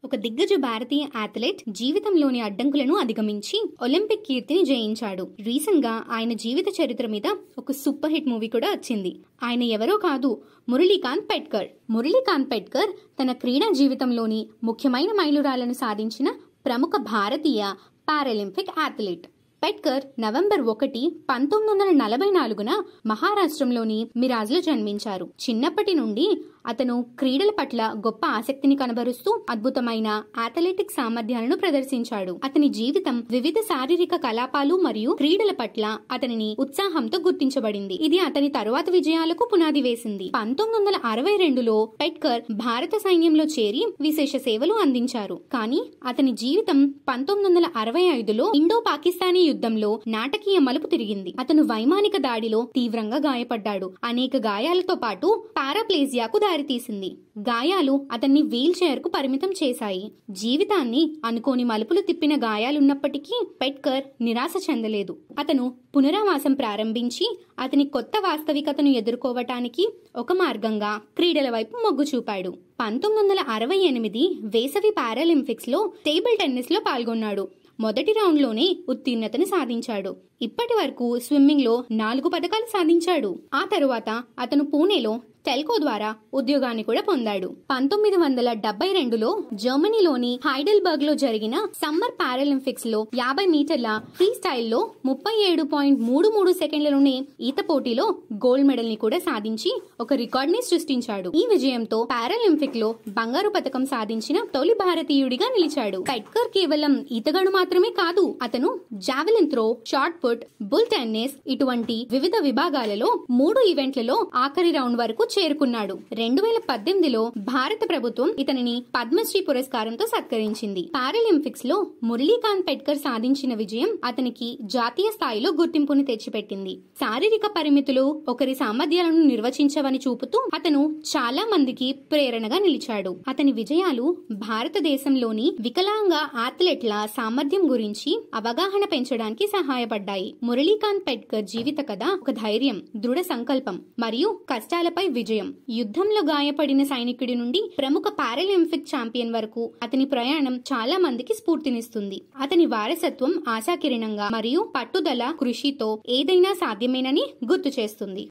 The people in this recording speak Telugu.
ఒక దిగ్గజ భారతీయ అథ్లెట్ జీవితంలోని అడ్డంకులను అధిగమించి ఒలింపిక్ కీర్తిని జయించాడు. రీసెంట్ గా ఆయన జీవిత చరిత్ర మీద ఒక సూపర్ హిట్ మూవీ కూడా వచ్చింది. ఆయన ఎవరో కాదు, మురళీకాంత్ పెట్కర్. మురళీకాంత్ పెట్కర్ తన క్రీడా జీవితంలోని ముఖ్యమైన మైలురాళ్లను సాధించిన ప్రముఖ భారతీయ పారాలింపిక్ అథ్లెట్. పెట్కర్ నవంబర్ 1, 1944న మహారాష్ట్రంలోని మిరాజ్లో జన్మించారు. చిన్నప్పటి నుండి అతను క్రీడల పట్ల గొప్ప ఆసక్తిని కనబరుస్తూ అద్భుతమైన అథ్లెటిక్ సామర్థ్యాలను ప్రదర్శించాడు. అతని జీవితం వివిధ శారీరక కలాపాలు మరియు క్రీడల పట్ల అతనిని ఉత్సాహంతో గుర్తించబడింది. ఇది అతని తరువాత విజయాలకు పునాది వేసింది. 1962లో పెట్కర్ భారత సైన్యంలో చేరి విశేష సేవలు అందించారు. కానీ అతని జీవితం 1965లో ఇండో పాకిస్తానీ యుద్ధంలో నాటకీయ మలుపు తిరిగింది. అతను వైమానిక దాడిలో తీవ్రంగా గాయపడ్డాడు. అనేక గాయాలతో పాటు పారాప్లేజియాకు దారితీసింది. గాయాలు అతన్ని వీల్ చైర్ కు పరిమితం చేశాయి. జీవితాన్ని అనుకోని మలుపులు తిప్పిన గాయాలున్నప్పటికీ పెట్కర్ నిరాశ చెందలేదు. అతను పునరావాసం ప్రారంభించి అతని కొత్త వాస్తవికతను ఎదుర్కోవటానికి ఒక మార్గంగా క్రీడల వైపు మొగ్గు చూపాడు. 1968 వేసవి పారాలింపిక్స్ లో టేబుల్ టెన్నిస్ లో పాల్గొన్నాడు. మొదటి రౌండ్ లోనే ఉత్తీర్ణతను సాధించాడు. ఇప్పటి వరకు స్విమ్మింగ్ లో 4 పథకాలు సాధించాడు. ఆ తరువాత అతను పూణేలో టెల్కో ద్వారా ఉద్యోగాన్ని కూడా పొందాడు. 1972లో జర్మనీలోని హైడెల్బర్గ్ లో జరిగిన సమ్మర్ పారాలింపిక్స్ లో 50 మీటర్ల ఫ్రీ స్టైల్ లో 37.33 సెకండ్లలోనే ఈత పోటీలో గోల్డ్ మెడల్ ని కూడా సాధించి ఒక రికార్డ్ ని సృష్టించాడు. ఈ విజయంతో పారాలింపిక్ లో బంగారు పథకం సాధించిన తొలి భారతీయుడిగా నిలిచాడు. పెట్కర్ కేవలం ఈతగాడు మాత్రమే కాదు, అతను javelin throw, shot put, bull tennis ఇటువంటి వివిధ విభాగాలలో 3 ఈవెంట్లలో ఆఖరి రౌండ్ వరకు చేరుకున్నాడు. 2018లో భారత ప్రభుత్వం ఇతనిని పద్మశ్రీ పురస్కారంతో సత్కరించింది. పారాలింపిక్స్ లో మురళీకాంత్ పెట్కర్ సాధించిన విజయం అతనికి జాతీయ స్థాయిలో గుర్తింపుని తెచ్చిపెట్టింది. శారీరక పరిమితులు ఒకరి సామర్థ్యాలను నిర్వచించవని చూపుతూ అతను చాలా మందికి ప్రేరణగా నిలిచాడు. అతని విజయాలు భారతదేశంలోని వికలాంగ అథ్లెట్ల సామర్థ్యం గురించి అవగాహన పెంచడానికి సహాయపడ్డాయి. మురళీకాంత్ పెట్కర్ జీవిత కథ ఒక ధైర్యం, దృఢ సంకల్పం మరియు కష్టాలపై విజయం. యుద్ధంలో గాయపడిన సైనికుడి నుండి ప్రముఖ పారాలింపిక్ ఛాంపియన్ వరకు అతని ప్రయాణం చాలా మందికి స్ఫూర్తినిస్తుంది. అతని వారసత్వం ఆశాకిరణంగా మరియు పట్టుదల, కృషితో ఏదైనా సాధ్యమేనని గుర్తు చేస్తుంది.